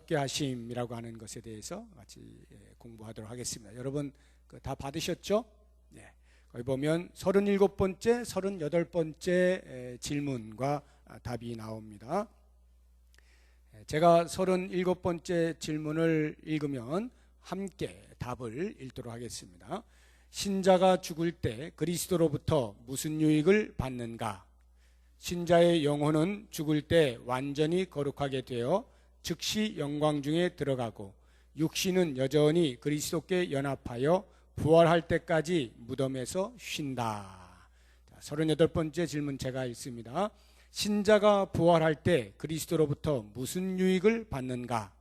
자유롭게 하심이라고 하는 것에 대해서 같이 공부하도록 하겠습니다. 여러분 다 받으셨죠? 네. 거기 보면 37번째, 38번째 질문과 답이 나옵니다. 제가 37번째 질문을 읽으면 함께 답을 읽도록 하겠습니다. 신자가 죽을 때 그리스도로부터 무슨 유익을 받는가? 신자의 영혼은 죽을 때 완전히 거룩하게 되어 즉시 영광 중에 들어가고 육신은 여전히 그리스도께 연합하여 부활할 때까지 무덤에서 쉰다. 38번째 질문 제가 읽습니다. 신자가 부활할 때 그리스도로부터 무슨 유익을 받는가?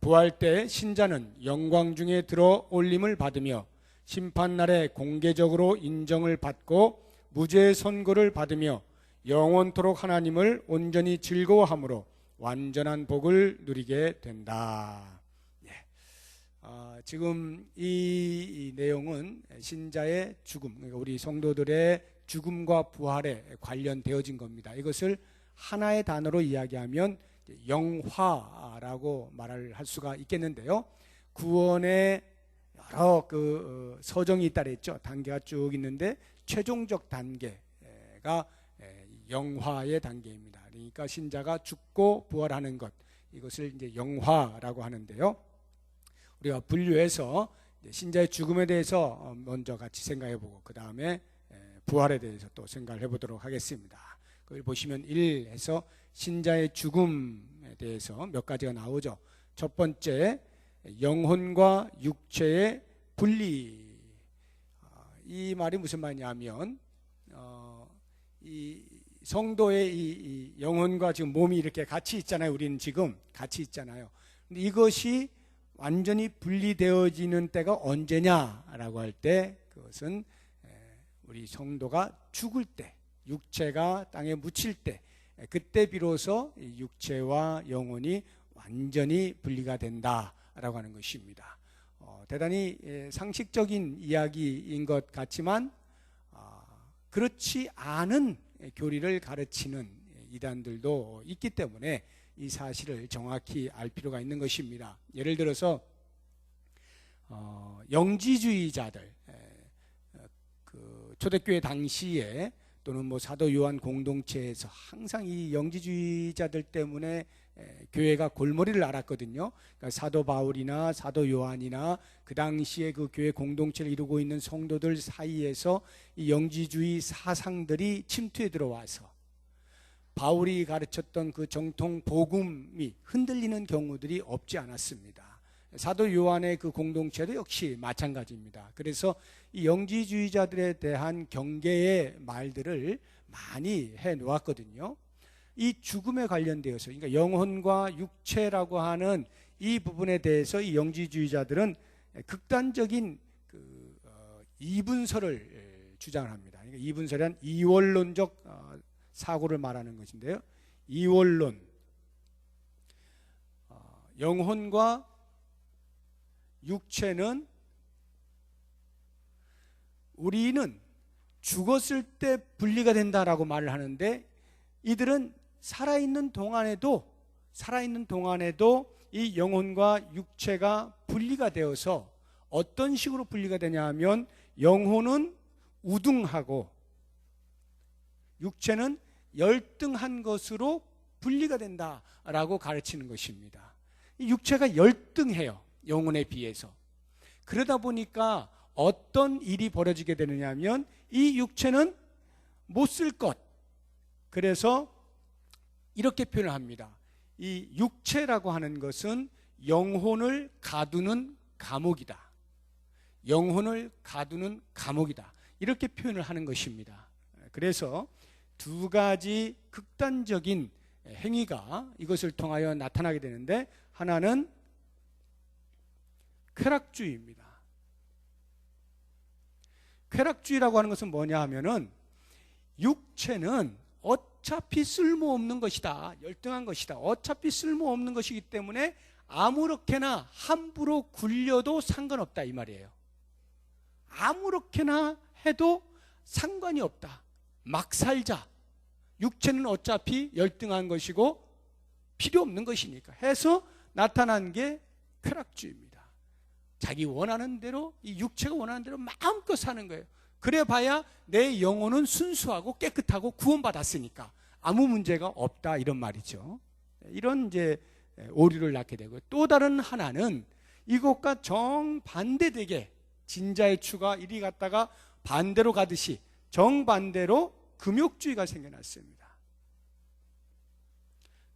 부활 때 신자는 영광 중에 들어 올림을 받으며 심판날에 공개적으로 인정을 받고 무죄의 선고를 받으며 영원토록 하나님을 온전히 즐거워함으로 완전한 복을 누리게 된다. 지금 이 내용은 신자의 죽음, 그러니까 우리 성도들의 죽음과 부활에 관련되어진 겁니다. 이것을 하나의 단어로 이야기하면 영화라고 말을 할 수가 있겠는데요. 구원의 여러 서정이 있다 그랬죠. 단계가 쭉 있는데 최종적 단계가 영화의 단계입니다. 그러니까 신자가 죽고 부활하는 것, 이것을 이제 영화라고 하는데요. 우리가 분류해서 신자의 죽음에 대해서 먼저 같이 생각해보고 그 다음에 부활에 대해서 또 생각을 해보도록 하겠습니다. 그걸 보시면 1에서 신자의 죽음에 대해서 몇 가지가 나오죠. 첫 번째, 영혼과 육체의 분리. 이 말이 무슨 말이냐면 이 성도의 이 영혼과 지금 몸이 이렇게 같이 있잖아요. 우리는 지금 같이 있잖아요. 근데 이것이 완전히 분리되어지는 때가 언제냐라고 할 때 그것은 우리 성도가 죽을 때, 육체가 땅에 묻힐 때, 그때 비로소 육체와 영혼이 완전히 분리가 된다라고 하는 것입니다. 대단히 상식적인 이야기인 것 같지만 그렇지 않은 교리를 가르치는 이단들도 있기 때문에 이 사실을 정확히 알 필요가 있는 것입니다. 예를 들어서 영지주의자들, 초대교회 당시에 또는 사도 요한 공동체에서 항상 이 영지주의자들 때문에 교회가 골머리를 앓았거든요. 그러니까 사도 바울이나 사도 요한이나 그 당시에 그 교회 공동체를 이루고 있는 성도들 사이에서 이 영지주의 사상들이 침투해 들어와서 바울이 가르쳤던 그 정통 복음이 흔들리는 경우들이 없지 않았습니다. 사도 요한의 그 공동체도 역시 마찬가지입니다. 그래서 이 영지주의자들에 대한 경계의 말들을 많이 해 놓았거든요. 이 죽음에 관련되어서, 그러니까 영혼과 육체라고 하는 이 부분에 대해서 이 영지주의자들은 극단적인 이분설을 주장합니다. 그러니까 이분설은 이원론적 사고를 말하는 것인데요. 이원론, 영혼과 육체는 우리는 죽었을 때 분리가 된다라고 말을 하는데 이들은 살아있는 동안에도 이 영혼과 육체가 분리가 되어서 어떤 식으로 분리가 되냐 하면 영혼은 우등하고 육체는 열등한 것으로 분리가 된다라고 가르치는 것입니다. 육체가 열등해요. 영혼에 비해서. 그러다 보니까 어떤 일이 벌어지게 되느냐 하면 이 육체는 못 쓸 것. 그래서 이렇게 표현을 합니다. 이 육체라고 하는 것은 영혼을 가두는 감옥이다. 영혼을 가두는 감옥이다. 이렇게 표현을 하는 것입니다. 그래서 두 가지 극단적인 행위가 이것을 통하여 나타나게 되는데 하나는 쾌락주의입니다. 쾌락주의라고 하는 것은 뭐냐 하면은 육체는 어차피 쓸모없는 것이다. 열등한 것이다. 어차피 쓸모없는 것이기 때문에 아무렇게나 함부로 굴려도 상관없다 이 말이에요. 아무렇게나 해도 상관이 없다. 막 살자. 육체는 어차피 열등한 것이고 필요 없는 것이니까 해서 나타난 게 쾌락주의입니다. 자기 원하는 대로, 이 육체가 원하는 대로 마음껏 사는 거예요. 그래 봐야 내 영혼은 순수하고 깨끗하고 구원받았으니까 아무 문제가 없다, 이런 말이죠. 이런 이제 오류를 낳게 되고, 또 다른 하나는 이것과 정반대되게 진자의 추가 이리 갔다가 반대로 가듯이 정반대로 금욕주의가 생겨났습니다.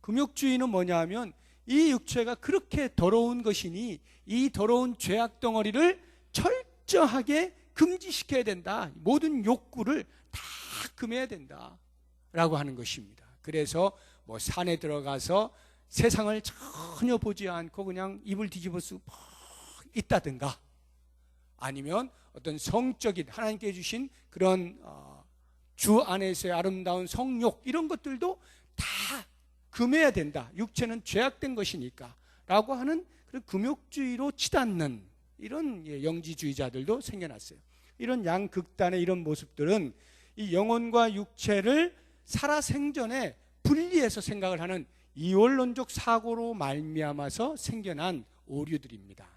금욕주의는 뭐냐 하면 이 육체가 그렇게 더러운 것이니 이 더러운 죄악 덩어리를 철저하게 금지시켜야 된다. 모든 욕구를 다 금해야 된다 라고 하는 것입니다. 그래서 뭐 산에 들어가서 세상을 전혀 보지 않고 그냥 이불 뒤집어 쓰고 있다든가, 아니면 어떤 성적인 하나님께 주신 그런 주 안에서의 아름다운 성욕, 이런 것들도 다 금해야 된다. 육체는 죄악된 것이니까 라고 하는 그런 금욕주의로 치닫는 이런 영지주의자들도 생겨났어요. 이런 양극단의 이런 모습들은 이 영혼과 육체를 살아생전에 분리해서 생각을 하는 이원론적 사고로 말미암아서 생겨난 오류들입니다.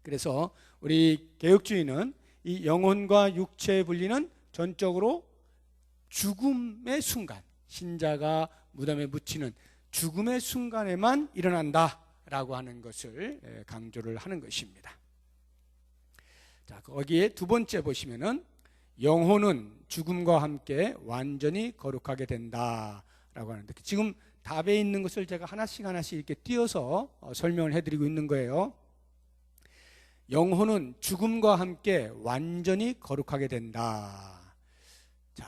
그래서 우리 개혁주의는 이 영혼과 육체의 분리는 전적으로 죽음의 순간, 신자가 무덤에 묻히는 죽음의 순간에만 일어난다라고 하는 것을 강조를 하는 것입니다. 자, 거기에 두 번째 보시면은 영혼은 죽음과 함께 완전히 거룩하게 된다라고 하는데, 지금 답에 있는 것을 제가 하나씩 이렇게 띄어서 설명을 해드리고 있는 거예요. 영혼은 죽음과 함께 완전히 거룩하게 된다. 자,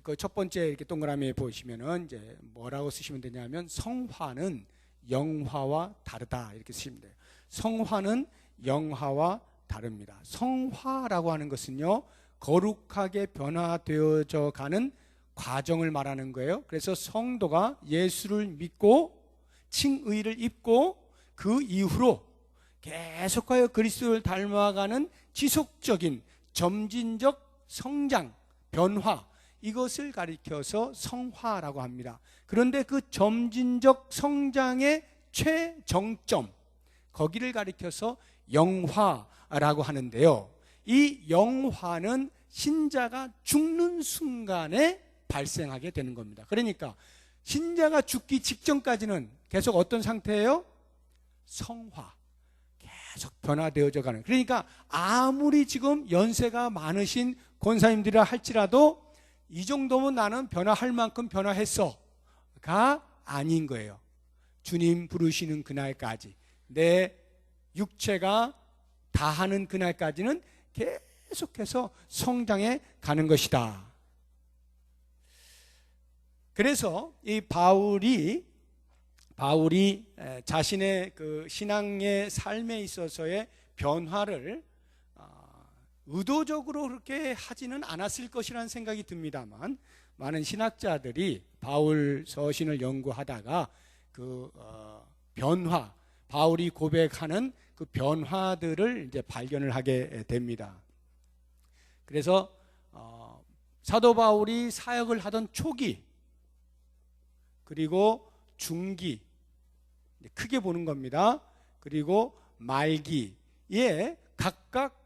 그 첫 번째 이렇게 동그라미 보시면은 이제 뭐라고 쓰시면 되냐면 성화는 영화와 다르다, 이렇게 쓰시면 돼요. 성화는 영화와 다릅니다. 성화라고 하는 것은요, 거룩하게 변화되어져 가는 과정을 말하는 거예요. 그래서 성도가 예수를 믿고 칭의를 입고 그 이후로 계속하여 그리스도를 닮아가는 지속적인 점진적 성장, 변화, 이것을 가리켜서 성화라고 합니다. 그런데 그 점진적 성장의 최정점, 거기를 가리켜서 영화라고 하는데요, 이 영화는 신자가 죽는 순간에 발생하게 되는 겁니다. 그러니까 신자가 죽기 직전까지는 계속 어떤 상태예요? 성화, 계속 변화되어져 가는. 그러니까 아무리 지금 연세가 많으신 권사님들이라 할지라도 이 정도면 나는 변화할 만큼 변화했어가 아닌 거예요. 주님 부르시는 그날까지, 내 육체가 다하는 그날까지는 계속해서 성장해 가는 것이다. 그래서 이 바울이 자신의 그 신앙의 삶에 있어서의 변화를 의도적으로 그렇게 하지는 않았을 것이라는 생각이 듭니다만, 많은 신학자들이 바울 서신을 연구하다가 그 변화, 바울이 고백하는 그 변화들을 이제 발견을 하게 됩니다. 그래서 사도 바울이 사역을 하던 초기, 그리고 중기, 크게 보는 겁니다. 그리고 말기에 각각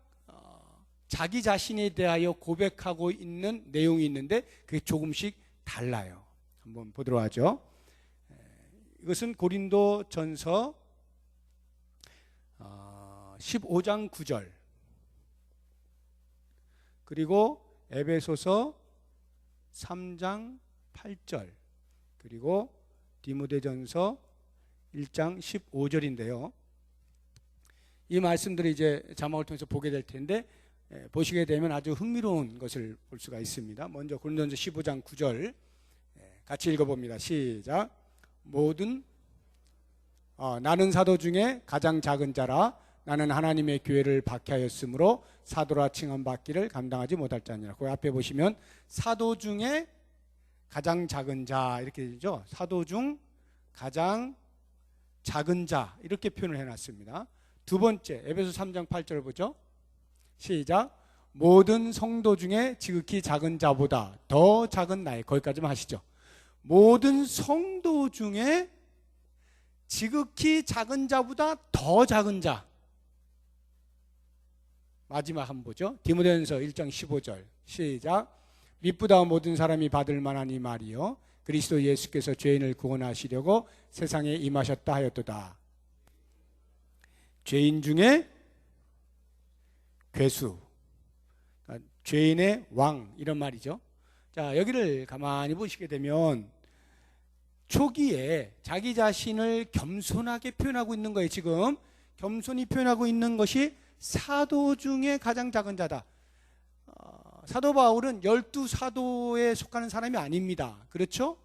자기 자신에 대하여 고백하고 있는 내용이 있는데 그게 조금씩 달라요. 한번 보도록 하죠. 이것은 고린도전서 15장 9절, 그리고 에베소서 3장 8절, 그리고 디모데전서 1장 15절인데요. 이 말씀들을 이제 자막을 통해서 보게 될 텐데, 보시게 되면 아주 흥미로운 것을 볼 수가 있습니다. 먼저 고린도전서 15장 9절 같이 읽어봅니다. 시작. 나는 사도 중에 가장 작은 자라. 나는 하나님의 교회를 박해하였으므로 사도라 칭함받기를 감당하지 못할 자니라. 그 앞에 보시면 사도 중에 가장 작은 자, 이렇게 되죠. 사도 중 가장 작은 자, 이렇게 표현을 해놨습니다. 두 번째 에베소 3장 8절 보죠. 시작. 모든 성도 중에 지극히 작은 자보다 더 작은 나의, 거기까지만 하시죠. 모든 성도 중에 지극히 작은 자보다 더 작은 자. 마지막 한 보죠. 디모데전서 1장 15절 시작. 미쁘다 모든 사람이 받을 만한 이 말이요 그리스도 예수께서 죄인을 구원하시려고 세상에 임하셨다 하였도다. 죄인 중에 괴수, 그러니까 죄인의 왕 이런 말이죠. 자, 여기를 가만히 보시게 되면 초기에 자기 자신을 겸손하게 표현하고 있는 거예요. 지금 겸손히 표현하고 있는 것이 사도 중에 가장 작은 자다. 사도 바울은 12사도에 속하는 사람이 아닙니다. 그렇죠?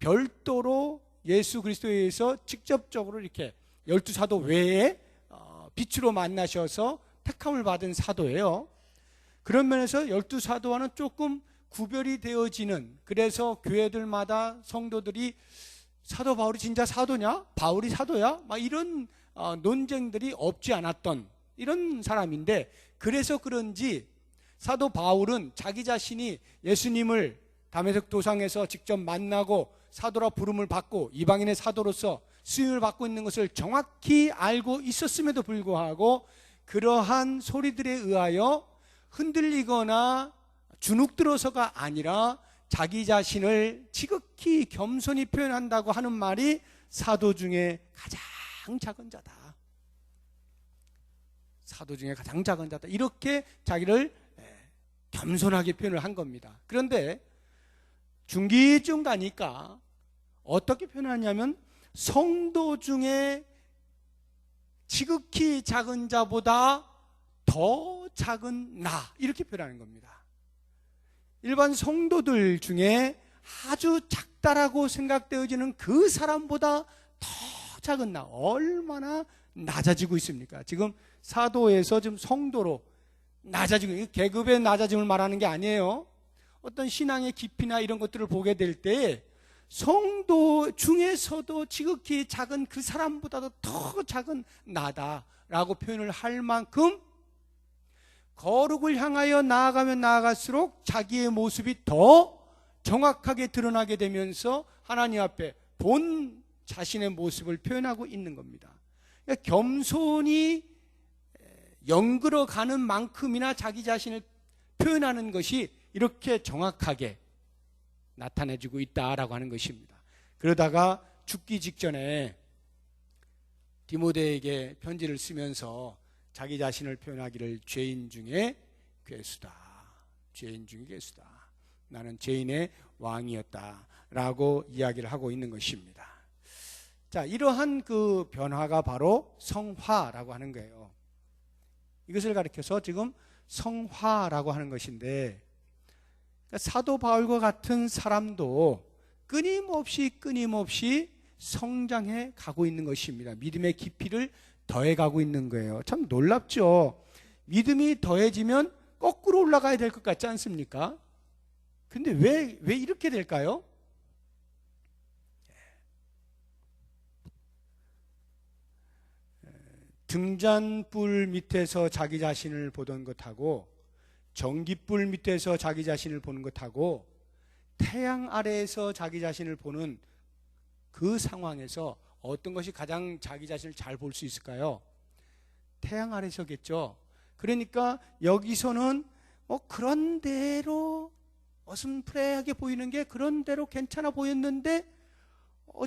별도로 예수 그리스도에 의해서 직접적으로 이렇게 12사도 외에 빛으로 만나셔서 택함을 받은 사도예요. 그런 면에서 12사도와는 조금 구별이 되어지는, 그래서 교회들마다 성도들이 사도 바울이 진짜 사도냐? 바울이 사도야? 막 이런 논쟁들이 없지 않았던 이런 사람인데, 그래서 그런지 사도 바울은 자기 자신이 예수님을 다메섹 도상에서 직접 만나고 사도라 부름을 받고 이방인의 사도로서 수임을 받고 있는 것을 정확히 알고 있었음에도 불구하고 그러한 소리들에 의하여 흔들리거나 주눅들어서가 아니라 자기 자신을 지극히 겸손히 표현한다고 하는 말이 사도 중에 가장 작은 자다. 사도 중에 가장 작은 자다. 이렇게 자기를 겸손하게 표현을 한 겁니다. 그런데 중기쯤 가니까 어떻게 표현하냐면 성도 중에 지극히 작은 자보다 더 작은 나, 이렇게 표현하는 겁니다. 일반 성도들 중에 아주 작다라고 생각되어지는 그 사람보다 더 작은 나, 얼마나 낮아지고 있습니까? 지금 사도에서 지금 성도로 낮아지고, 계급의 낮아짐을 말하는 게 아니에요. 어떤 신앙의 깊이나 이런 것들을 보게 될 때 성도 중에서도 지극히 작은 그 사람보다도 더 작은 나다라고 표현을 할 만큼 거룩을 향하여 나아가면 나아갈수록 자기의 모습이 더 정확하게 드러나게 되면서 하나님 앞에 본 자신의 모습을 표현하고 있는 겁니다. 그러니까 겸손히 연그러가는 만큼이나 자기 자신을 표현하는 것이 이렇게 정확하게 나타내지고 있다라고 하는 것입니다. 그러다가 죽기 직전에 디모데에게 편지를 쓰면서 자기 자신을 표현하기를 죄인 중에 괴수다. 죄인 중에 괴수다. 나는 죄인의 왕이었다. 라고 이야기를 하고 있는 것입니다. 자, 이러한 그 변화가 바로 성화라고 하는 거예요. 이것을 가리켜서 지금 성화라고 하는 것인데, 사도 바울과 같은 사람도 끊임없이 성장해 가고 있는 것입니다. 믿음의 깊이를 더해 가고 있는 거예요. 참 놀랍죠. 믿음이 더해지면 거꾸로 올라가야 될 것 같지 않습니까? 근데 왜 이렇게 될까요? 등잔불 밑에서 자기 자신을 보던 것하고 전깃불 밑에서 자기 자신을 보는 것하고 태양 아래에서 자기 자신을 보는 그 상황에서 어떤 것이 가장 자기 자신을 잘 볼 수 있을까요? 태양 아래서겠죠. 그러니까 여기서는 그런 대로 어슴푸레하게 보이는 게 그런 대로 괜찮아 보였는데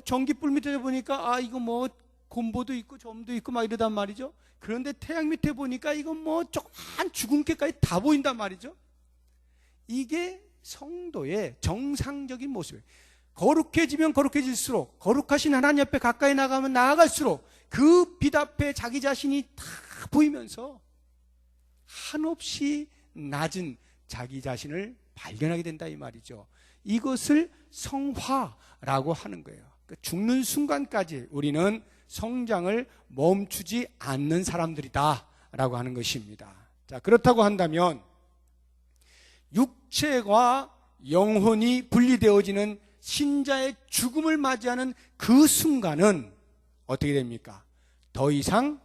전깃불 밑에 보니까 이거 뭐 곰보도 있고 점도 있고 막 이러단 말이죠. 그런데 태양 밑에 보니까 이건 뭐 조그만 주근깨까지 다 보인단 말이죠. 이게 성도의 정상적인 모습이에요. 거룩해지면 거룩해질수록, 거룩하신 하나님 옆에 가까이 나가면 나아갈수록 그 빛 앞에 자기 자신이 다 보이면서 한없이 낮은 자기 자신을 발견하게 된다 이 말이죠. 이것을 성화라고 하는 거예요. 죽는 순간까지 우리는 성장을 멈추지 않는 사람들이다 라고 하는 것입니다. 자, 그렇다고 한다면 육체와 영혼이 분리되어지는 신자의 죽음을 맞이하는 그 순간은 어떻게 됩니까? 더 이상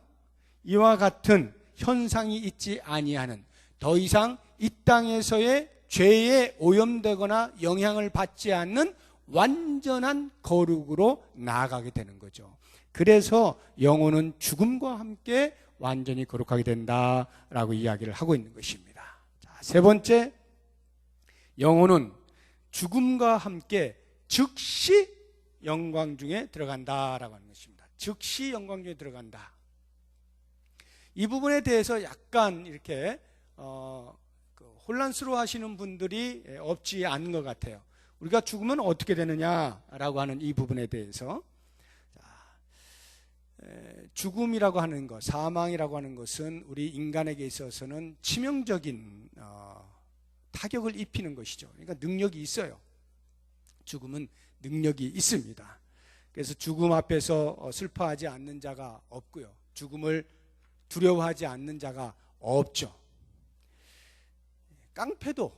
이와 같은 현상이 있지 아니하는, 더 이상 이 땅에서의 죄에 오염되거나 영향을 받지 않는 완전한 거룩으로 나아가게 되는 거죠. 그래서 영혼은 죽음과 함께 완전히 거룩하게 된다라고 이야기를 하고 있는 것입니다. 자, 세 번째, 영혼은 죽음과 함께 즉시 영광 중에 들어간다라고 하는 것입니다. 즉시 영광 중에 들어간다. 이 부분에 대해서 약간 이렇게 혼란스러워 하시는 분들이 없지 않은 것 같아요. 우리가 죽으면 어떻게 되느냐라고 하는 이 부분에 대해서, 죽음이라고 하는 것, 사망이라고 하는 것은 우리 인간에게 있어서는 치명적인 타격을 입히는 것이죠. 그러니까 능력이 있어요. 죽음은 능력이 있습니다. 그래서 죽음 앞에서 슬퍼하지 않는 자가 없고요. 죽음을 두려워하지 않는 자가 없죠. 깡패도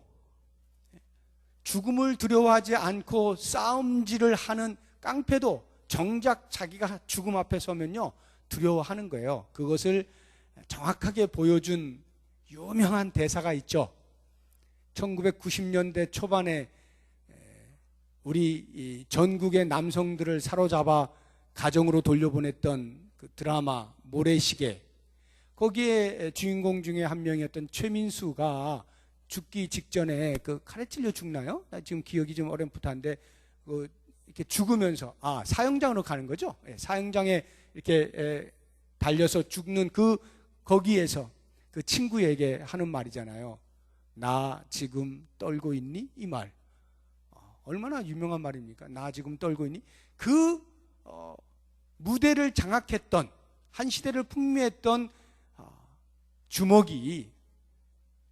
죽음을 두려워하지 않고 싸움질을 하는 깡패도 정작 자기가 죽음 앞에 서면요 두려워하는 거예요. 그것을 정확하게 보여준 유명한 대사가 있죠. 1990년대 초반에 우리 전국의 남성들을 사로잡아 가정으로 돌려보냈던 그 드라마 모래시계, 거기에 주인공 중에 한 명이었던 최민수가 죽기 직전에 그 칼에 찔려 죽나요? 지금 기억이 좀 어렴풋한데 이렇게 죽으면서 사형장으로 가는 거죠. 사형장에 이렇게 달려서 죽는 거기에서 그 친구에게 하는 말이잖아요. 나 지금 떨고 있니? 이 말. 얼마나 유명한 말입니까? 나 지금 떨고 있니? 그 무대를 장악했던, 한 시대를 풍미했던 주먹이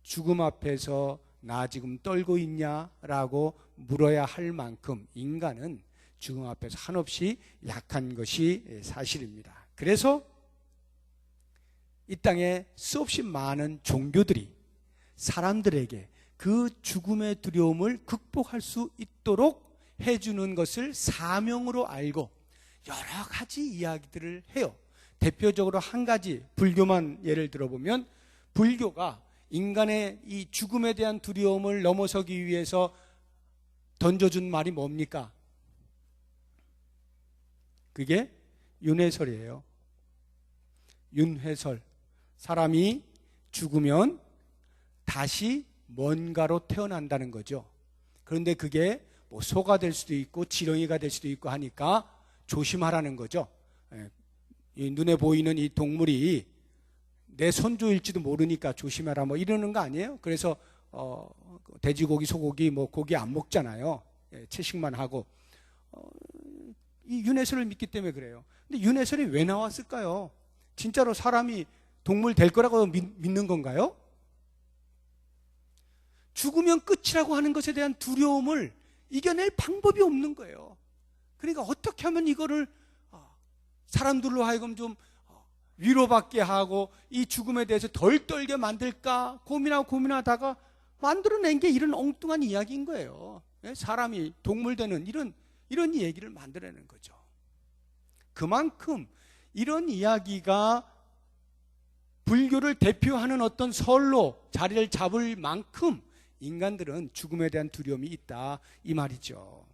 죽음 앞에서 나 지금 떨고 있냐라고 물어야 할 만큼 인간은 죽음 앞에서 한없이 약한 것이 사실입니다. 그래서 이 땅에 수없이 많은 종교들이 사람들에게 그 죽음의 두려움을 극복할 수 있도록 해주는 것을 사명으로 알고 여러 가지 이야기들을 해요. 대표적으로 한 가지, 불교만 예를 들어보면, 불교가 인간의 이 죽음에 대한 두려움을 넘어서기 위해서 던져준 말이 뭡니까? 그게 윤회설이에요. 윤회설. 사람이 죽으면 다시 뭔가로 태어난다는 거죠. 그런데 그게 뭐 소가 될 수도 있고 지렁이가 될 수도 있고 하니까 조심하라는 거죠. 이 눈에 보이는 이 동물이 내 손주일지도 모르니까 조심해라 뭐 이러는 거 아니에요? 그래서 돼지고기, 소고기, 뭐 고기 안 먹잖아요. 채식만 하고. 이 윤회설을 믿기 때문에 그래요. 근데 윤회설이 왜 나왔을까요? 진짜로 사람이 동물 될 거라고 믿는 건가요? 죽으면 끝이라고 하는 것에 대한 두려움을 이겨낼 방법이 없는 거예요. 그러니까 어떻게 하면 이거를 사람들로 하여금 좀 위로받게 하고 이 죽음에 대해서 덜 떨게 만들까 고민하다가 만들어낸 게 이런 엉뚱한 이야기인 거예요. 사람이 동물 되는 이런 얘기를 만들어내는 거죠. 그만큼 이런 이야기가 불교를 대표하는 어떤 설로 자리를 잡을 만큼 인간들은 죽음에 대한 두려움이 있다 이 말이죠.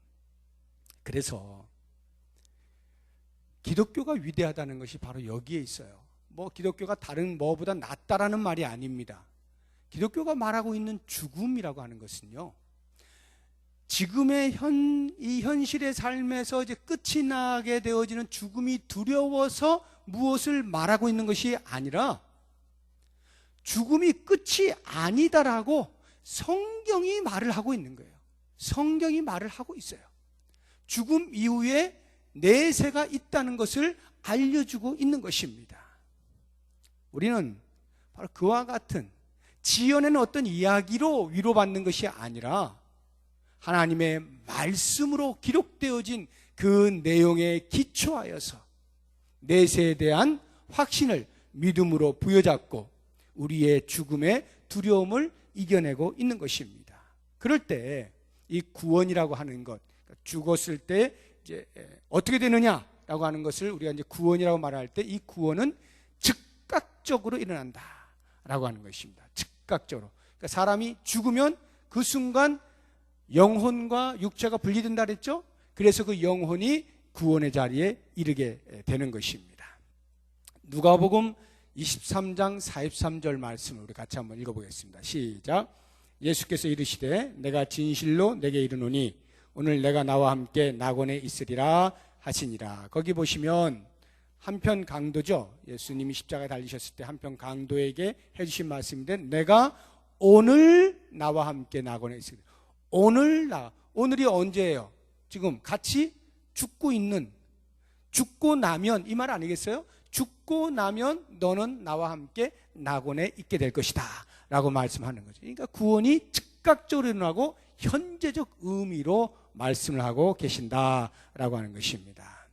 그래서 기독교가 위대하다는 것이 바로 여기에 있어요. 뭐 기독교가 다른 뭐보다 낫다라는 말이 아닙니다. 기독교가 말하고 있는 죽음이라고 하는 것은요, 지금의 이 현실의 삶에서 이제 끝이 나게 되어지는 죽음이 두려워서 무엇을 말하고 있는 것이 아니라 죽음이 끝이 아니다라고 성경이 말을 하고 있는 거예요. 성경이 말을 하고 있어요. 죽음 이후에 내세가 있다는 것을 알려주고 있는 것입니다. 우리는 바로 그와 같은 지어내는 어떤 이야기로 위로받는 것이 아니라 하나님의 말씀으로 기록되어진 그 내용에 기초하여서 내세에 대한 확신을 믿음으로 부여잡고 우리의 죽음의 두려움을 이겨내고 있는 것입니다. 그럴 때 이 구원이라고 하는 것, 죽었을 때 이제 어떻게 되느냐라고 하는 것을 우리가 이제 구원이라고 말할 때 이 구원은 즉각적으로 일어난다라고 하는 것입니다. 즉각적으로. 그러니까 사람이 죽으면 그 순간 영혼과 육체가 분리된다 그랬죠? 그래서 그 영혼이 구원의 자리에 이르게 되는 것입니다. 누가복음 23장 43절 말씀을 우리 같이 한번 읽어보겠습니다. 시작. 예수께서 이르시되 내가 진실로 내게 이르노니 오늘 내가 나와 함께 낙원에 있으리라 하시니라. 거기 보시면 한편 강도죠. 예수님이 십자가에 달리셨을 때 한편 강도에게 해주신 말씀인데 내가 오늘 나와 함께 낙원에 있으리라. 오늘이 언제예요? 지금 같이 죽고 나면 이 말 아니겠어요? 죽고 나면 너는 나와 함께 낙원에 있게 될 것이다 라고 말씀하는 거죠. 그러니까 구원이 즉각적으로 일어나고 현재적 의미로 말씀을 하고 계신다라고 하는 것입니다.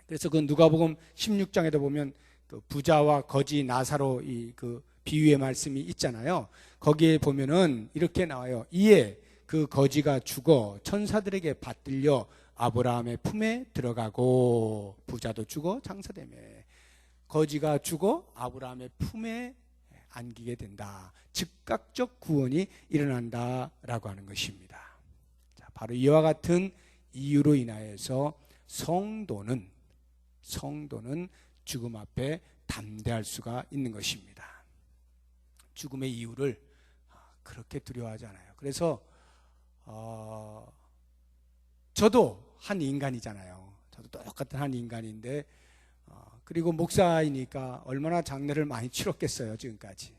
그래서 그 누가복음 16장에도 보면 그 부자와 거지 나사로 그 비유의 말씀이 있잖아요. 거기에 보면은 이렇게 나와요. 이에 그 거지가 죽어 천사들에게 받들려 아브라함의 품에 들어가고, 부자도 죽어 장사되며 거지가 죽어 아브라함의 품에 안기게 된다. 즉각적 구원이 일어난다라고 하는 것입니다. 자, 바로 이와 같은 이유로 인하여서 성도는 죽음 앞에 담대할 수가 있는 것입니다. 죽음의 이유를 그렇게 두려워하지 않아요. 그래서 저도 한 인간이잖아요. 저도 똑같은 한 인간인데 그리고 목사이니까 얼마나 장례를 많이 치렀겠어요. 지금까지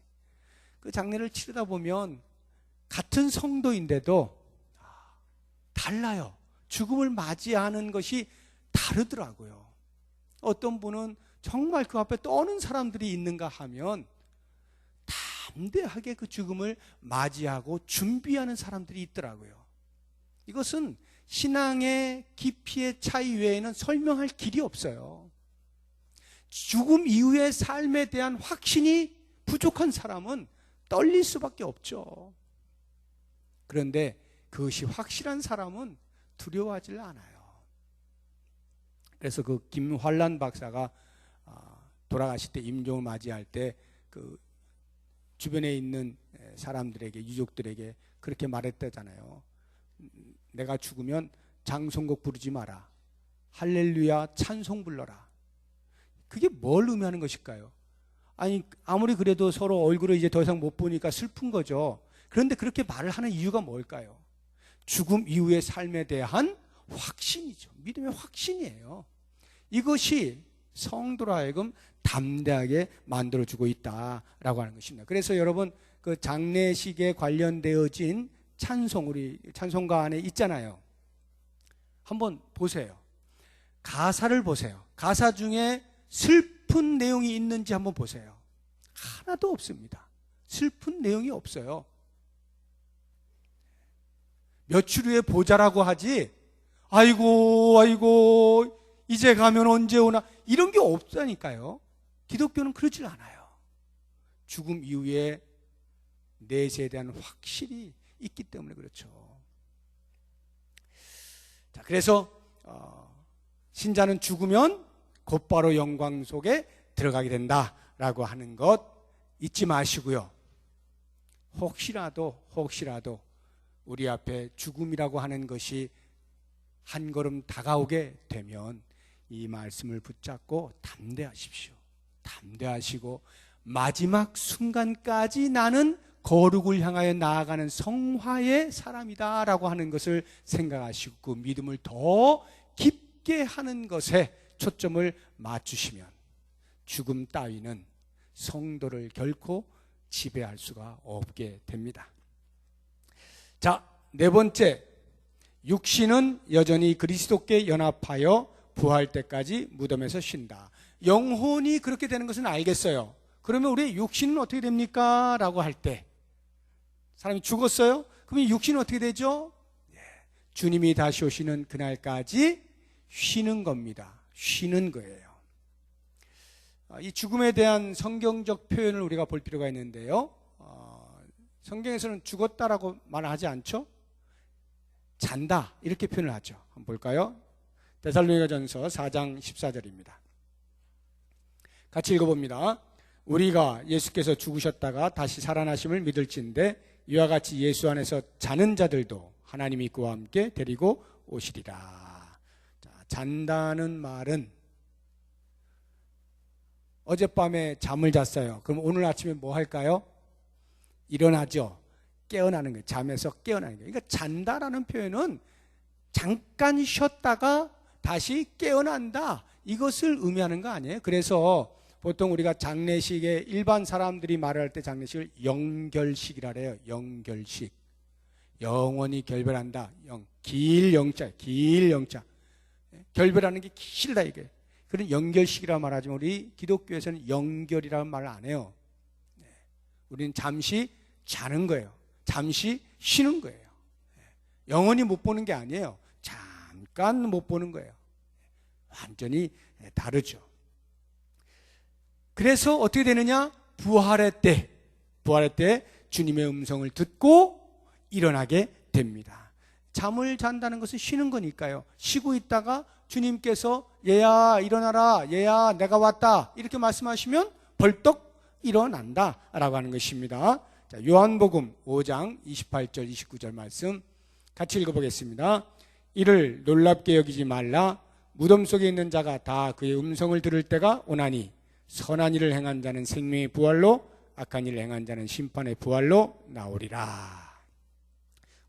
그 장례를 치르다 보면 같은 성도인데도 달라요. 죽음을 맞이하는 것이 다르더라고요. 어떤 분은 정말 그 앞에 떠는 사람들이 있는가 하면 담대하게 그 죽음을 맞이하고 준비하는 사람들이 있더라고요. 이것은 신앙의 깊이의 차이 외에는 설명할 길이 없어요. 죽음 이후의 삶에 대한 확신이 부족한 사람은 떨릴 수밖에 없죠. 그런데 그것이 확실한 사람은 두려워하지 않아요. 그래서 그 김환란 박사가 돌아가실 때 임종을 맞이할 때 그 주변에 있는 사람들에게, 유족들에게 그렇게 말했다잖아요. 내가 죽으면 장송곡 부르지 마라. 할렐루야 찬송 불러라. 그게 뭘 의미하는 것일까요? 아니 아무리 그래도 서로 얼굴을 이제 더 이상 못 보니까 슬픈 거죠. 그런데 그렇게 말을 하는 이유가 뭘까요? 죽음 이후의 삶에 대한 확신이죠. 믿음의 확신이에요. 이것이 성도로 하여금 담대하게 만들어주고 있다라고 하는 것입니다. 그래서 여러분 그 장례식에 관련되어진 찬송, 우리 찬송가 안에 있잖아요. 한번 보세요. 가사를 보세요. 가사 중에 슬픈 내용이 있는지 한번 보세요. 하나도 없습니다. 슬픈 내용이 없어요. 며칠 후에 보자라고 하지 아이고 이제 가면 언제 오나 이런 게 없다니까요. 기독교는 그러질 않아요. 죽음 이후에 내세에 대한 확실히 있기 때문에 그렇죠. 자, 그래서 신자는 죽으면 곧바로 영광 속에 들어가게 된다라고 하는 것 잊지 마시고요. 혹시라도 우리 앞에 죽음이라고 하는 것이 한 걸음 다가오게 되면 이 말씀을 붙잡고 담대하십시오. 담대하시고 마지막 순간까지 나는 거룩을 향하여 나아가는 성화의 사람이다라고 하는 것을 생각하시고 그 믿음을 더 깊게 하는 것에 초점을 맞추시면 죽음 따위는 성도를 결코 지배할 수가 없게 됩니다. 자, 네 번째, 육신은 여전히 그리스도께 연합하여 부활 때까지 무덤에서 쉰다. 영혼이 그렇게 되는 것은 알겠어요. 그러면 우리 육신은 어떻게 됩니까? 라고 할 때 사람이 죽었어요? 그러면 육신은 어떻게 되죠? 주님이 다시 오시는 그날까지 쉬는 겁니다. 쉬는 거예요. 이 죽음에 대한 성경적 표현을 우리가 볼 필요가 있는데요. 성경에서는 죽었다라고 말하지 않죠? 잔다 이렇게 표현을 하죠. 한번 볼까요? 데살로니가전서 4장 14절입니다. 같이 읽어봅니다. 우리가 예수께서 죽으셨다가 다시 살아나심을 믿을진데 이와 같이 예수 안에서 자는 자들도 하나님이 그와 함께 데리고 오시리라. 자, 잔다는 말은 어젯밤에 잠을 잤어요. 그럼 오늘 아침에 뭐 할까요? 일어나죠. 깨어나는 거예요. 잠에서 깨어나는 거예요. 그러니까 잔다라는 표현은 잠깐 쉬었다가 다시 깨어난다, 이것을 의미하는 거 아니에요? 그래서 보통 우리가 장례식에 일반 사람들이 말을 할 때 장례식을 영결식이라 그래요. 영결식. 영원히 결별한다. 길 영자, 길 영자. 결별하는 게 길다 이게. 그런 영결식이라 말하지만 우리 기독교에서는 영결이라는 말을 안 해요. 우리는 잠시 자는 거예요. 잠시 쉬는 거예요. 영원히 못 보는 게 아니에요. 잠깐 못 보는 거예요. 완전히 다르죠. 그래서 어떻게 되느냐? 부활의 때 주님의 음성을 듣고 일어나게 됩니다. 잠을 잔다는 것은 쉬는 거니까요. 쉬고 있다가 주님께서 얘야 일어나라, 얘야 내가 왔다, 이렇게 말씀하시면 벌떡 일어난다 라고 하는 것입니다. 자, 요한복음 5장 28절 29절 말씀 같이 읽어보겠습니다. 이를 놀랍게 여기지 말라. 무덤 속에 있는 자가 다 그의 음성을 들을 때가 오나니 선한 일을 행한 자는 생명의 부활로, 악한 일을 행한 자는 심판의 부활로 나오리라.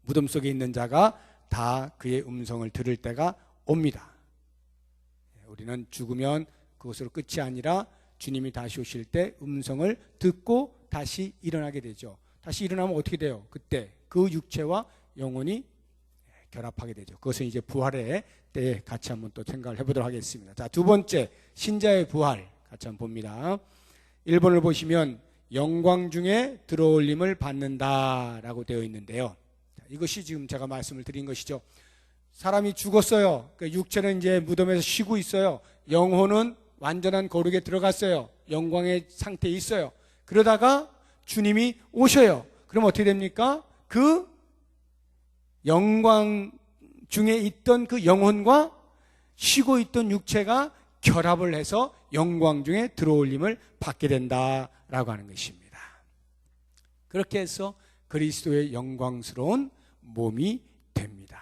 무덤 속에 있는 자가 다 그의 음성을 들을 때가 옵니다. 우리는 죽으면 그것으로 끝이 아니라 주님이 다시 오실 때 음성을 듣고 다시 일어나게 되죠. 다시 일어나면 어떻게 돼요? 그때 그 육체와 영혼이 결합하게 되죠. 그것은 이제 부활의 때에 같이 한번 또 생각을 해보도록 하겠습니다. 자, 두 번째, 신자의 부활 같이 한번 봅니다. 1번을 보시면 영광 중에 들어올림을 받는다라고 되어 있는데요. 자, 이것이 지금 제가 말씀을 드린 것이죠. 사람이 죽었어요. 그러니까 육체는 이제 무덤에서 쉬고 있어요. 영혼은 완전한 거룩에 들어갔어요. 영광의 상태에 있어요. 그러다가 주님이 오셔요. 그럼 어떻게 됩니까? 그 영광 중에 있던 그 영혼과 쉬고 있던 육체가 결합을 해서 영광 중에 들어올림을 받게 된다라고 하는 것입니다. 그렇게 해서 그리스도의 영광스러운 몸이 됩니다.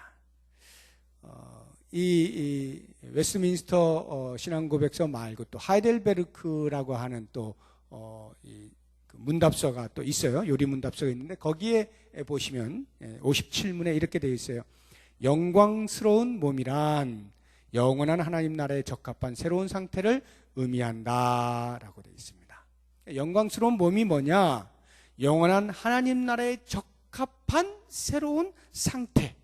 이 웨스트민스터 신앙고백서 말고 또 하이델베르크라고 하는 또 그 문답서가 또 있어요. 요리 문답서가 있는데 거기에 보시면 57문에 이렇게 되어 있어요. 영광스러운 몸이란 영원한 하나님 나라에 적합한 새로운 상태를 의미한다라고 되어 있습니다. 영광스러운 몸이 뭐냐? 영원한 하나님 나라에 적합한 새로운 상태.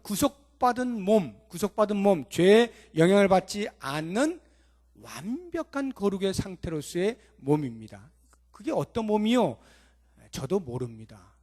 구속받은 몸, 죄의 영향을 받지 않는 완벽한 거룩의 상태로서의 몸입니다. 그게 어떤 몸이요? 저도 모릅니다.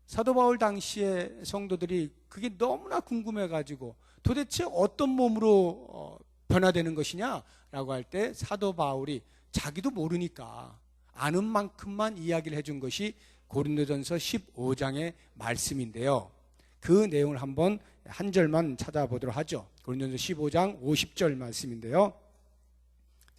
사도 바울 당시에 성도들이 그게 너무나 궁금해가지고 도대체 어떤 몸으로 변화되는 것이냐라고 할 때 사도 바울이 자기도 모르니까 아는 만큼만 이야기를 해준 것이 고린도전서 15장의 말씀인데요. 그 내용을 한번 한 절만 찾아보도록 하죠. 고린도전서 15장 50절 말씀인데요.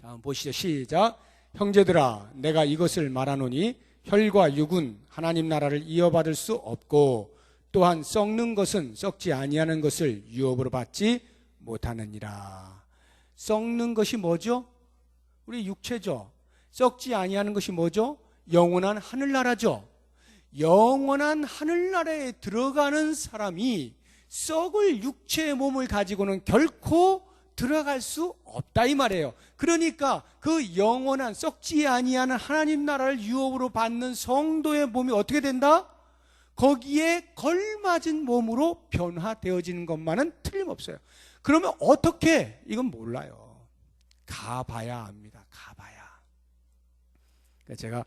자, 한번 보시죠. 시작. 형제들아, 내가 이것을 말하노니 혈과 육은 하나님 나라를 이어받을 수 없고 또한 썩는 것은 썩지 아니하는 것을 유업으로 받지 못하느니라. 썩는 것이 뭐죠? 우리 육체죠. 썩지 아니하는 것이 뭐죠? 영원한 하늘나라죠. 영원한 하늘나라에 들어가는 사람이 썩을 육체의 몸을 가지고는 결코 들어갈 수 없다 이 말이에요. 그러니까 그 영원한 썩지 아니하는 하나님 나라를 유업으로 받는 성도의 몸이 어떻게 된다? 거기에 걸맞은 몸으로 변화되어지는 것만은 틀림없어요. 그러면 어떻게? 이건 몰라요. 가봐야 압니다. 가봐야. 제가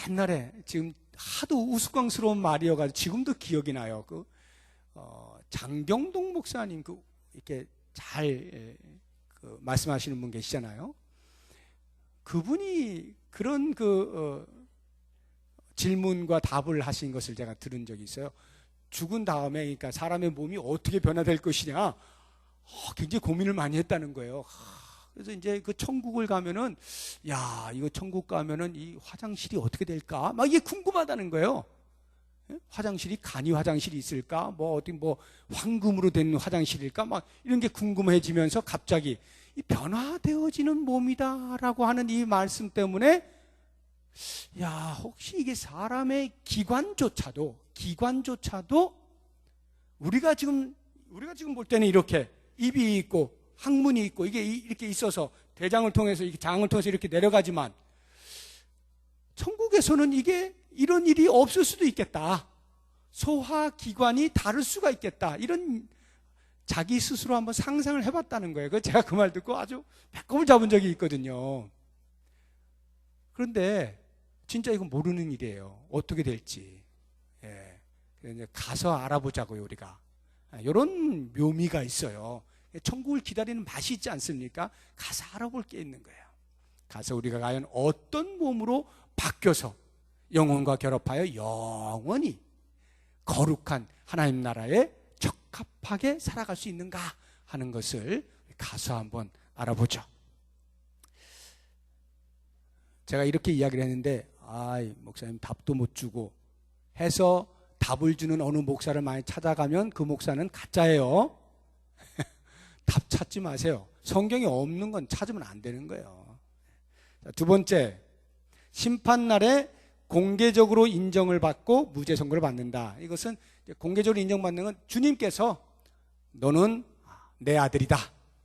옛날에 지금 하도 우스꽝스러운 말이어가지고 지금도 기억이 나요. 장경동 목사님 이렇게 잘 말씀하시는 분 계시잖아요. 그분이 그런 질문과 답을 하신 것을 제가 들은 적이 있어요. 죽은 다음에 그러니까 사람의 몸이 어떻게 변화될 것이냐 굉장히 고민을 많이 했다는 거예요. 그래서 이제 그 천국을 가면은 이거 천국 가면은 이 화장실이 어떻게 될까 막 이게 궁금하다는 거예요. 화장실이 간이 화장실이 있을까? 뭐 어디 뭐 황금으로 된 화장실일까? 막 이런 게 궁금해지면서 갑자기 이 변화되어지는 몸이다라고 하는 이 말씀 때문에 야, 혹시 이게 사람의 기관조차도 우리가 지금 볼 때는 이렇게 입이 있고 항문이 있고 이게 이렇게 있어서 대장을 통해서 이렇게 장을 통해서 이렇게 내려가지만 천국에서는 이게 이런 일이 없을 수도 있겠다. 소화기관이 다를 수가 있겠다. 이런 자기 스스로 한번 상상을 해봤다는 거예요. 제가 그 말 듣고 아주 배꼽을 잡은 적이 있거든요. 그런데 진짜 이건 모르는 일이에요. 어떻게 될지. 예. 이제 가서 알아보자고요, 우리가. 이런 묘미가 있어요. 천국을 기다리는 맛이 있지 않습니까? 가서 알아볼 게 있는 거예요. 가서 우리가 과연 어떤 몸으로 바뀌어서 영혼과 결합하여 영원히 거룩한 하나님 나라에 적합하게 살아갈 수 있는가 하는 것을 가서 한번 알아보죠. 제가 이렇게 이야기를 했는데 목사님 답도 못 주고 해서 답을 주는 어느 목사를 많이 찾아가면 그 목사는 가짜예요. 답 찾지 마세요. 성경에 없는 건 찾으면 안 되는 거예요. 두 번째, 심판날에 공개적으로 인정을 받고 무죄 선고를 받는다. 이것은 공개적으로 인정받는 건 주님께서 너는 내 아들이다,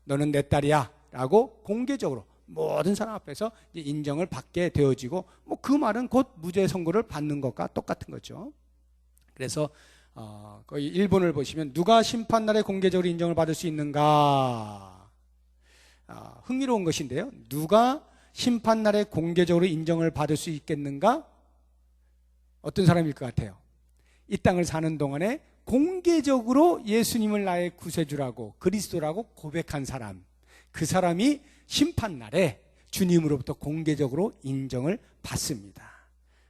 너는 내 딸이야 라고 공개적으로 모든 사람 앞에서 인정을 받게 되어지고 그 말은 곧 무죄 선고를 받는 것과 똑같은 거죠. 그래서 거의 1번을 보시면 누가 심판날에 공개적으로 인정을 받을 수 있는가? 흥미로운 것인데요. 누가 심판날에 공개적으로 인정을 받을 수 있겠는가? 어떤 사람일 것 같아요? 이 땅을 사는 동안에 공개적으로 예수님을 나의 구세주라고 그리스도라고 고백한 사람, 그 사람이 심판날에 주님으로부터 공개적으로 인정을 받습니다.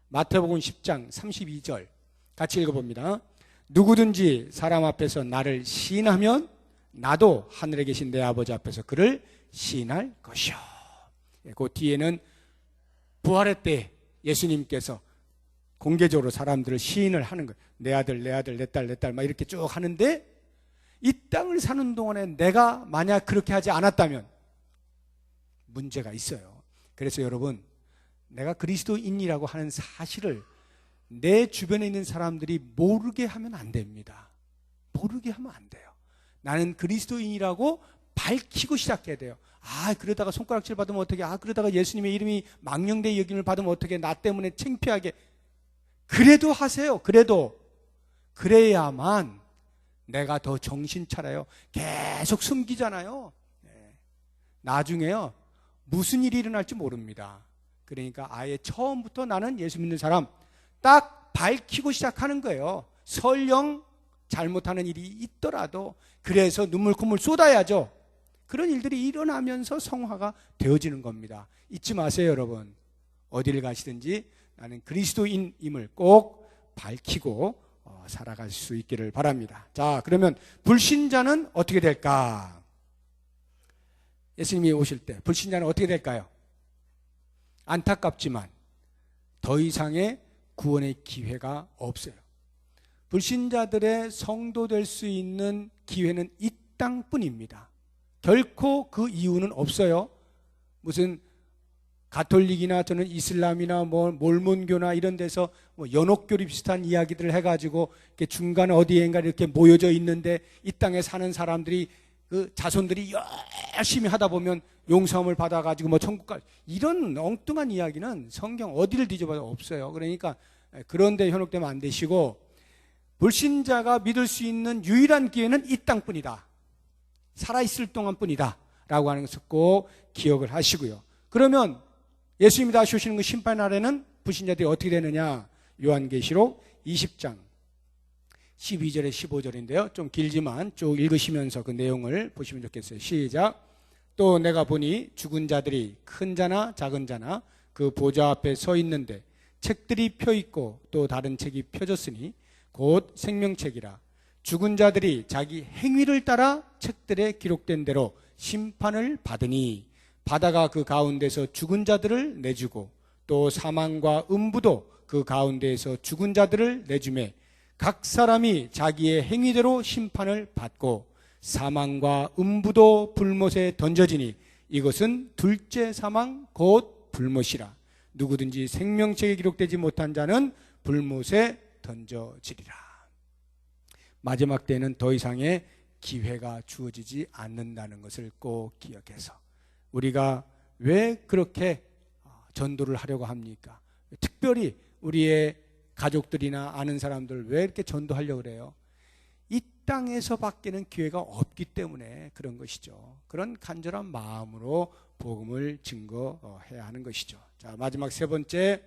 마태복음 10장 32절 같이 읽어봅니다. 누구든지 사람 앞에서 나를 시인하면 나도 하늘에 계신 내 아버지 앞에서 그를 시인할 것이요. 그 뒤에는 부활의 때 예수님께서 공개적으로 사람들을 시인을 하는 거예요. 내 아들, 내 아들, 내 딸, 내 딸 막 이렇게 쭉 하는데 이 땅을 사는 동안에 내가 만약 그렇게 하지 않았다면 문제가 있어요. 그래서 여러분, 내가 그리스도인이라고 하는 사실을 내 주변에 있는 사람들이 모르게 하면 안 됩니다. 모르게 하면 안 돼요. 나는 그리스도인이라고 밝히고 시작해야 돼요. 그러다가 손가락질 받으면 어떻게, 그러다가 예수님의 이름이 망령되이 여김을 받으면 어떻게, 나 때문에 창피하게. 그래도 하세요. 그래야만 내가 더 정신 차려요. 계속 숨기잖아요. 나중에요, 무슨 일이 일어날지 모릅니다. 그러니까 아예 처음부터 나는 예수 믿는 사람 딱 밝히고 시작하는 거예요. 설령 잘못하는 일이 있더라도. 그래서 눈물 콧물 쏟아야죠. 그런 일들이 일어나면서 성화가 되어지는 겁니다. 잊지 마세요, 여러분. 어디를 가시든지 나는 그리스도인임을 꼭 밝히고 살아갈 수 있기를 바랍니다. 자, 그러면 불신자는 어떻게 될까? 예수님이 오실 때 불신자는 어떻게 될까요? 안타깝지만 더 이상의 구원의 기회가 없어요. 불신자들의 성도 될 수 있는 기회는 이 땅뿐입니다. 결코 그 이유는 없어요. 무슨 가톨릭이나 저는 이슬람이나 몰몬교나 이런 데서 연옥교리 비슷한 이야기들을 해가지고 이렇게 중간 어디엔가 이렇게 모여져 있는데 이 땅에 사는 사람들이 그 자손들이 열심히 하다 보면 용서함을 받아가지고 천국 갈, 이런 엉뚱한 이야기는 성경 어디를 뒤져봐도 없어요. 그러니까 그런데 현혹되면 안 되시고, 불신자가 믿을 수 있는 유일한 기회는 이 땅뿐이다, 살아있을 동안뿐이다 라고 하는 것을 꼭 기억을 하시고요. 그러면 예수님이 다시 오시는 그 심판 날에는 불신자들이 어떻게 되느냐? 요한계시록 20장 12절에 15절인데요. 좀 길지만 쭉 읽으시면서 그 내용을 보시면 좋겠어요. 시작. 또 내가 보니 죽은 자들이 큰 자나 작은 자나 그 보좌 앞에 서 있는데 책들이 펴 있고 또 다른 책이 펴졌으니 곧 생명책이라. 죽은 자들이 자기 행위를 따라 책들에 기록된 대로 심판을 받으니 바다가 그 가운데서 죽은 자들을 내주고 또 사망과 음부도 그 가운데에서 죽은 자들을 내주매 각 사람이 자기의 행위대로 심판을 받고 사망과 음부도 불못에 던져지니 이것은 둘째 사망 곧 불못이라. 누구든지 생명책에 기록되지 못한 자는 불못에 던져지리라. 마지막 때에는 더 이상의 기회가 주어지지 않는다는 것을 꼭 기억해서 우리가 왜 그렇게 전도를 하려고 합니까? 특별히 우리의 가족들이나 아는 사람들 왜 이렇게 전도하려고 그래요? 이 땅에서 밖에는 기회가 없기 때문에 그런 것이죠. 그런 간절한 마음으로 복음을 증거해야 하는 것이죠. 자, 마지막 세 번째,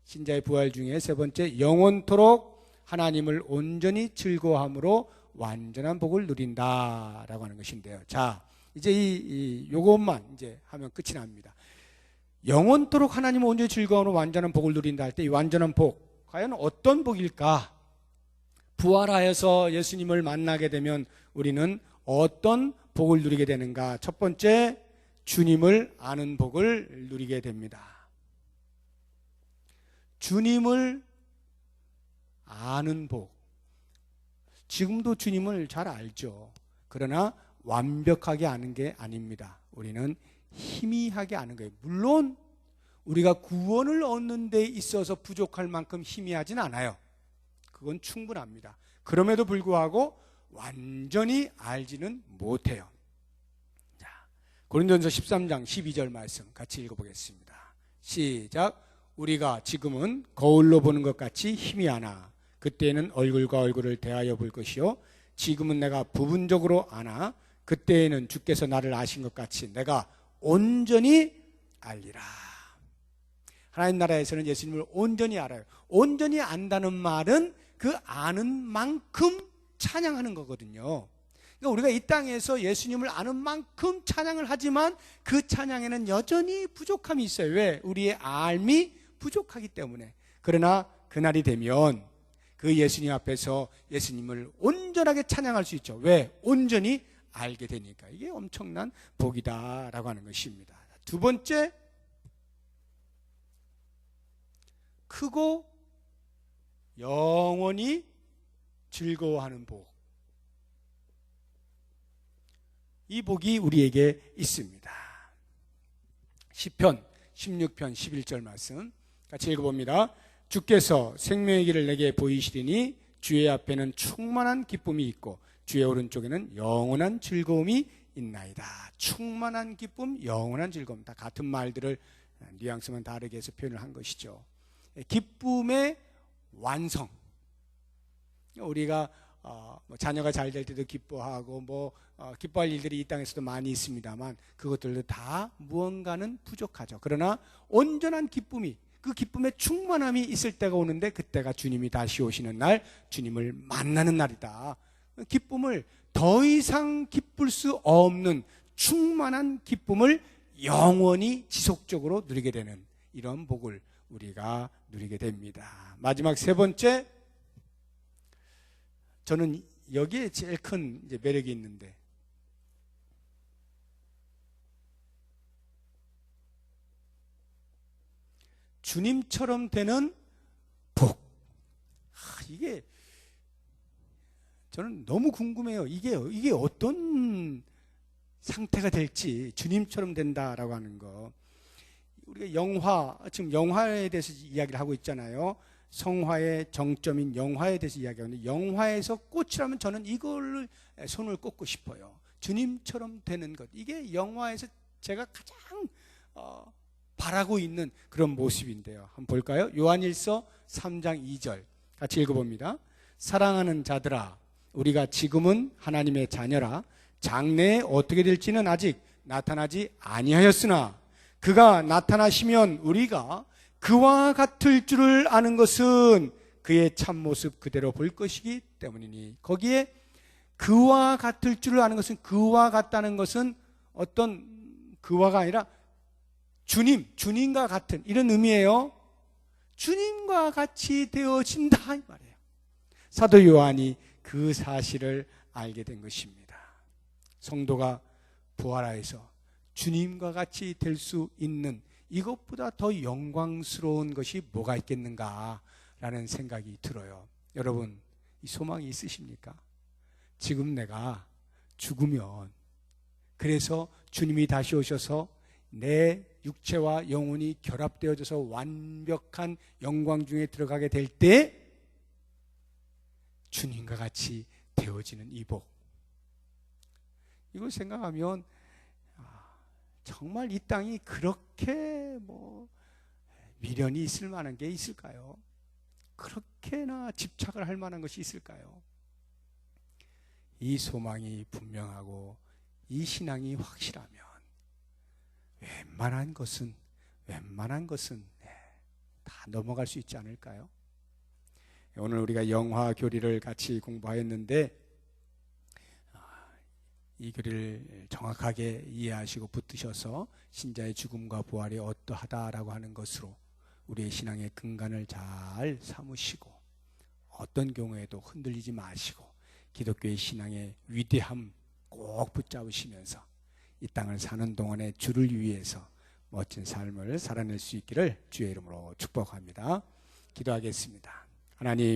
신자의 부활 중에 세 번째, 영원토록 하나님을 온전히 즐거워함으로 완전한 복을 누린다라고 하는 것인데요. 자, 이제 요것만 이제 하면 끝이 납니다. 영원토록 하나님을 온전히 즐거워함으로 완전한 복을 누린다 할 때 이 완전한 복, 과연 어떤 복일까? 부활하여서 예수님을 만나게 되면 우리는 어떤 복을 누리게 되는가? 첫 번째, 주님을 아는 복을 누리게 됩니다. 주님을 아는 복. 지금도 주님을 잘 알죠. 그러나 완벽하게 아는 게 아닙니다. 우리는 희미하게 아는 거예요. 물론 우리가 구원을 얻는 데 있어서 부족할 만큼 희미하진 않아요. 그건 충분합니다. 그럼에도 불구하고 완전히 알지는 못해요. 자, 고린도전서 13장 12절 말씀 같이 읽어보겠습니다. 시작. 우리가 지금은 거울로 보는 것 같이 희미하나 그때에는 얼굴과 얼굴을 대하여 볼 것이요 지금은 내가 부분적으로 아나 그때에는 주께서 나를 아신 것 같이 내가 온전히 알리라. 하나님 나라에서는 예수님을 온전히 알아요. 온전히 안다는 말은 그 아는 만큼 찬양하는 거거든요. 그러니까 우리가 이 땅에서 예수님을 아는 만큼 찬양을 하지만 그 찬양에는 여전히 부족함이 있어요. 왜? 우리의 알미 부족하기 때문에. 그러나 그날이 되면 그 예수님 앞에서 예수님을 온전하게 찬양할 수 있죠. 왜? 온전히 알게 되니까. 이게 엄청난 복이다라고 하는 것입니다. 두 번째, 크고 영원히 즐거워하는 복. 이 복이 우리에게 있습니다. 시편 16편 11절 말씀 같이 읽어봅니다. 주께서 생명의 길을 내게 보이시리니 주의 앞에는 충만한 기쁨이 있고 주의 오른쪽에는 영원한 즐거움이 있나이다. 충만한 기쁨, 영원한 즐거움. 다 같은 말들을 뉘앙스만 다르게 해서 표현을 한 것이죠. 기쁨의 완성. 우리가 자녀가 잘 될 때도 기뻐하고 기뻐할 일들이 이 땅에서도 많이 있습니다만 그것들도 다 무언가는 부족하죠. 그러나 온전한 기쁨이, 그 기쁨의 충만함이 있을 때가 오는데 그때가 주님이 다시 오시는 날, 주님을 만나는 날이다. 기쁨을 더 이상 기쁠 수 없는 충만한 기쁨을 영원히 지속적으로 누리게 되는 이런 복을 우리가 누리게 됩니다. 마지막 세 번째, 저는 여기에 제일 큰 매력이 있는데 주님처럼 되는 복. 이게 저는 너무 궁금해요. 이게 어떤 상태가 될지. 주님처럼 된다라고 하는 거. 우리가 지금 영화에 대해서 이야기를 하고 있잖아요. 성화의 정점인 영화에 대해서 이야기하는데 영화에서 꽃이라면 저는 이걸 손을 꼽고 싶어요. 주님처럼 되는 것. 이게 영화에서 제가 가장 바라고 있는 그런 모습인데요. 한번 볼까요? 요한일서 3장 2절 같이 읽어봅니다. 사랑하는 자들아, 우리가 지금은 하나님의 자녀라. 장래에 어떻게 될지는 아직 나타나지 아니하였으나 그가 나타나시면 우리가 그와 같을 줄을 아는 것은 그의 참모습 그대로 볼 것이기 때문이니. 거기에 그와 같을 줄을 아는 것은, 그와 같다는 것은 어떤 그와가 아니라 주님과 같은 이런 의미예요. 주님과 같이 되어진다 이 말이에요. 사도 요한이 그 사실을 알게 된 것입니다. 성도가 부활하여서 주님과 같이 될 수 있는 이것보다 더 영광스러운 것이 뭐가 있겠는가라는 생각이 들어요. 여러분, 이 소망이 있으십니까? 지금 내가 죽으면, 그래서 주님이 다시 오셔서 내 육체와 영혼이 결합되어져서 완벽한 영광 중에 들어가게 될 때 주님과 같이 되어지는 이 복, 이걸 생각하면 정말 이 땅이 그렇게 미련이 있을 만한 게 있을까요? 그렇게나 집착을 할 만한 것이 있을까요? 이 소망이 분명하고 이 신앙이 확실하면 웬만한 것은 다 넘어갈 수 있지 않을까요? 오늘 우리가 영화 교리를 같이 공부하였는데 이 교리를 정확하게 이해하시고 붙드셔서 신자의 죽음과 부활이 어떠하다라고 하는 것으로 우리의 신앙의 근간을 잘 삼으시고 어떤 경우에도 흔들리지 마시고 기독교의 신앙의 위대함 꼭 붙잡으시면서 이 땅을 사는 동안에 주를 위해서 멋진 삶을 살아낼 수 있기를 주의 이름으로 축복합니다. 기도하겠습니다. 하나님,